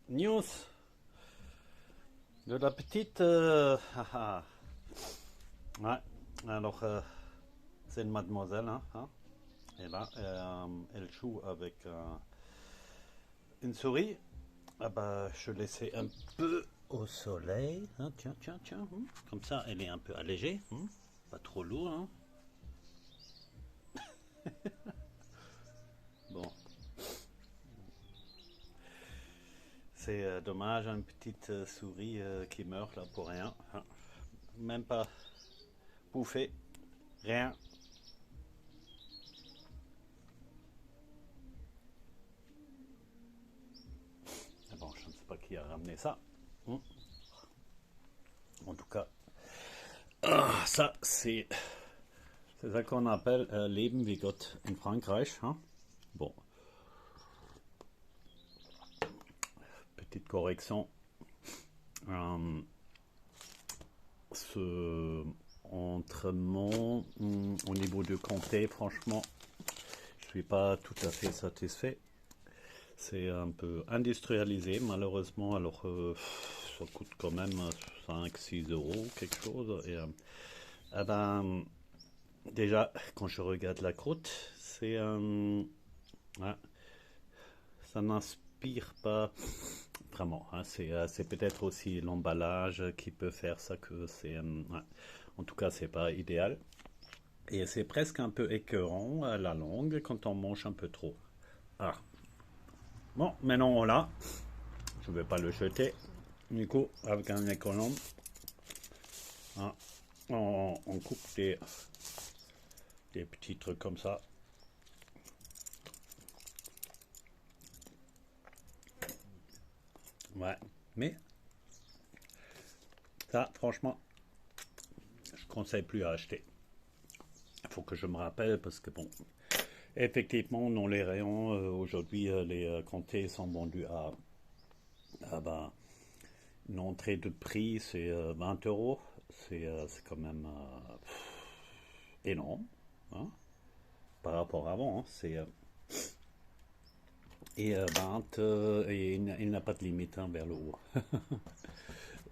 News de la petite. Ouais, alors c'est une mademoiselle, hein. Et là, elle joue avec une souris. Ah bah, je laissais un peu au soleil. Hein, tiens, tiens, tiens. Comme ça, elle est un peu allégée. Pas trop lourd. Hein. Bon, c'est dommage, une petite souris qui meurt là pour rien. Hein. Même pas bouffé, rien. Ah bon, je ne sais pas qui a ramené ça. Hmm. En tout cas, ça c'est ça qu'on appelle Leben wie Gott in Frankreich. Hein. Bon, petite correction. Euh, ce entremont au niveau du comté, franchement, je suis pas tout à fait satisfait. C'est un peu industrialisé, malheureusement. Alors, ça coûte quand même 5-6 euros, quelque chose. Et, ah ben, déjà, quand je regarde la croûte, c'est ouais, ça n'inspire pas vraiment. Hein. C'est peut-être aussi l'emballage qui peut faire ça que c'est. Ouais. En tout cas, c'est pas idéal. Et c'est presque un peu écœurant à la longue quand on mange un peu trop. Ah. Bon, maintenant on l'a. Je ne vais pas le jeter. Du coup, avec un économe, hein, on coupe des petits trucs comme ça. Ouais. Mais ça, franchement, je ne conseille plus à acheter. Il faut que je me rappelle parce que bon, effectivement, dans les rayons, aujourd'hui, les comtés sont vendus à bah, une entrée de prix, c'est 20 euros. C'est quand même énorme hein, par rapport à avant. Hein. Et 20, et il n'a pas de limite hein, vers le haut.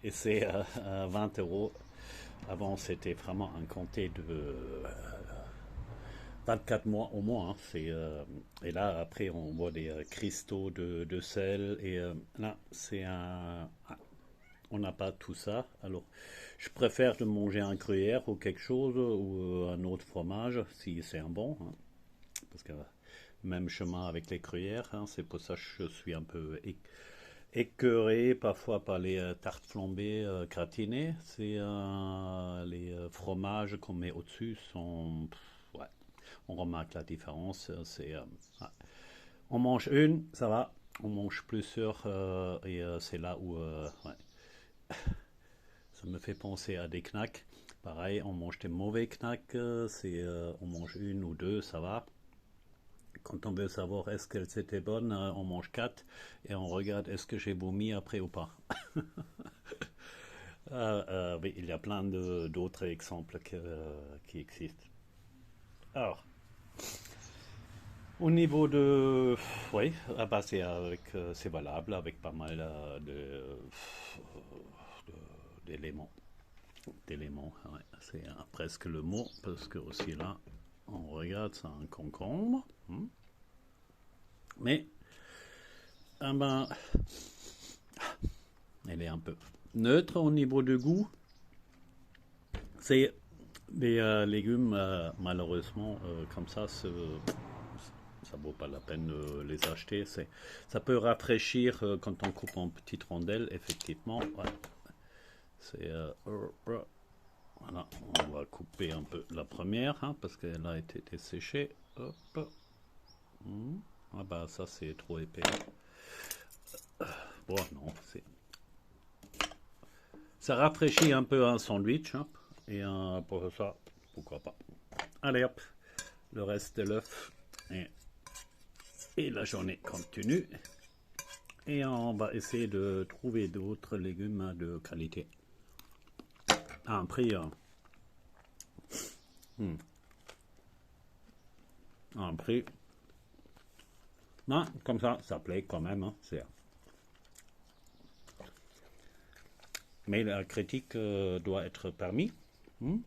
Et c'est 20 euros. Avant, c'était vraiment un comté de 24 mois au moins. Hein. Et là, après, on voit des cristaux de sel. Et là, c'est un. On n'a pas tout ça. Alors, je préfère de manger un gruyère ou quelque chose, ou un autre fromage, si c'est un bon. Hein. Parce que même chemin avec les gruyères, hein, c'est pour ça que je suis un peu écœuré parfois par les tartes flambées gratinées. C'est les fromages qu'on met au-dessus sont, ouais, on remarque la différence. Ouais. On mange une, ça va. On mange plusieurs et c'est là où ouais, ça me fait penser à des knacks. Pareil, on mange des mauvais knacks. On mange une ou deux, ça va. Quand on veut savoir est-ce qu'elles étaient bonnes, on mange quatre et on regarde est-ce que j'ai vomi après ou pas. Oui, il y a plein d'autres exemples qui existent. Alors, au niveau de... Oui, ah bah c'est valable avec pas mal d'éléments. D'éléments, ouais. C'est presque le mot, parce que aussi là, on regarde, c'est un concombre. Mais, ah ben, elle est un peu neutre au niveau du goût. C'est des légumes, malheureusement, comme ça vaut pas la peine de les acheter. Ça peut rafraîchir quand on coupe en petites rondelles, effectivement. Ouais. C'est voilà, on va couper un peu la première hein, parce qu'elle a été desséchée. Hop. Ah bah ça c'est trop épais. Bon non, ça rafraîchit un peu un sandwich hein, et pour ça, pourquoi pas. Allez hop, le reste de l'œuf et la journée continue. Et on va essayer de trouver d'autres légumes de qualité. À un prix, à un prix. Non, comme ça plaît quand même. Hein, Mais la critique doit être permis. Hmm.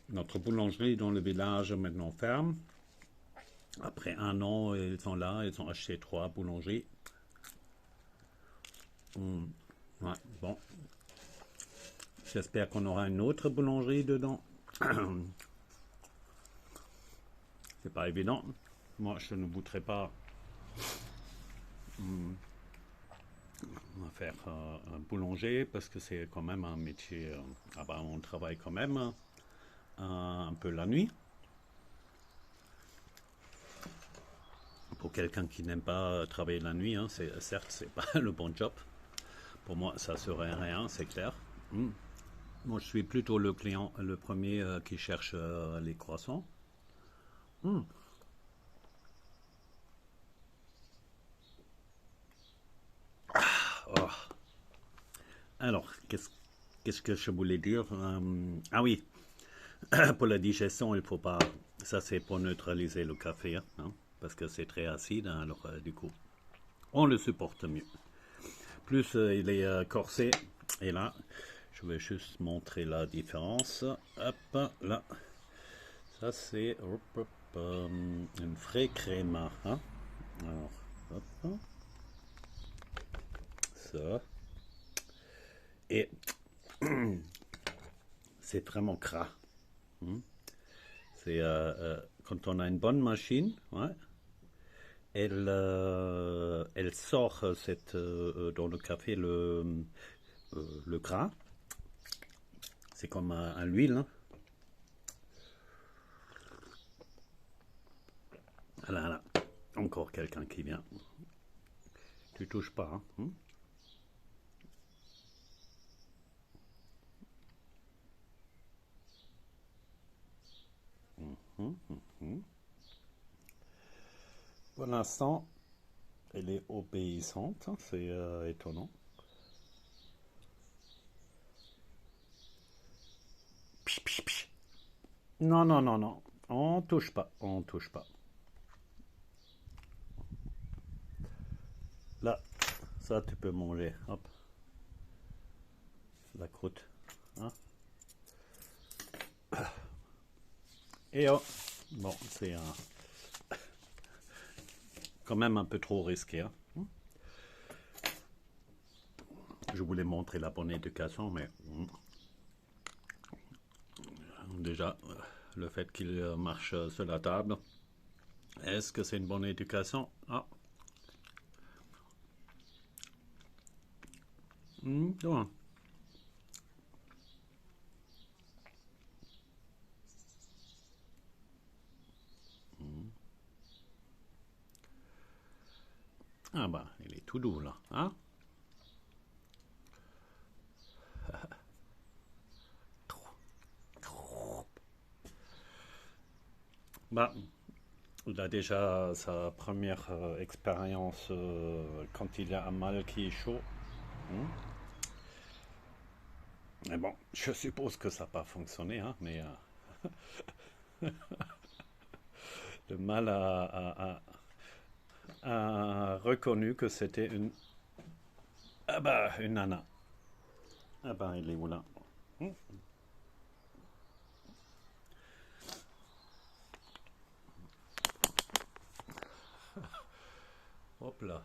Notre boulangerie dans le village maintenant ferme. Après un an, ils sont là, ils ont acheté 3 boulangeries. Hmm. Ouais, bon, j'espère qu'on aura une autre boulangerie dedans. C'est pas évident. Moi, je ne voudrais pas faire un boulanger parce que c'est quand même un métier. On travaille quand même un peu la nuit. Pour quelqu'un qui n'aime pas travailler la nuit, hein, certes, c'est pas le bon job. Pour moi, ça serait rien, c'est clair. Mm. Moi, je suis plutôt le client, le premier qui cherche les croissants. Mm. Oh. Alors, qu'est-ce que je voulais dire? Ah oui, pour la digestion, il faut pas. Ça, c'est pour neutraliser le café, hein, parce que c'est très acide, hein, alors du coup, on le supporte mieux. Plus il est corsé, et là, je vais juste montrer la différence. Hop, là, ça c'est une vraie crème, hein. Alors, hop, ça. Et c'est vraiment gras. Hmm. C'est quand on a une bonne machine, ouais, elle sort dans le café le gras. C'est comme à l'huile, hein. Ah là, là, encore quelqu'un qui vient. Tu touches pas, hein. Hmm. Hmm, hmm, hmm. Pour l'instant, elle est obéissante, hein, c'est étonnant. Psh, psh, psh. Non, non, non, non. On touche pas, on touche pas. Là, ça tu peux manger. Hop, la croûte, hein. Et oh, bon, c'est quand même un peu trop risqué, hein. Je voulais montrer la bonne éducation, mais déjà, le fait qu'il marche sur la table, est-ce que c'est une bonne éducation? Ah, bon. Ah bah, il est tout doux là, hein? Bah, il a déjà sa première expérience quand il y a un mal qui est chaud. Hmm. Mais bon, je suppose que ça n'a pas fonctionné, hein, mais le mal a reconnu que c'était ah bah, une nana. Ah bah, il est où là? Hmm. Hop là.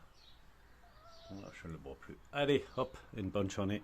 Voilà, je ne le bois plus. Allez, hop, une bonne journée.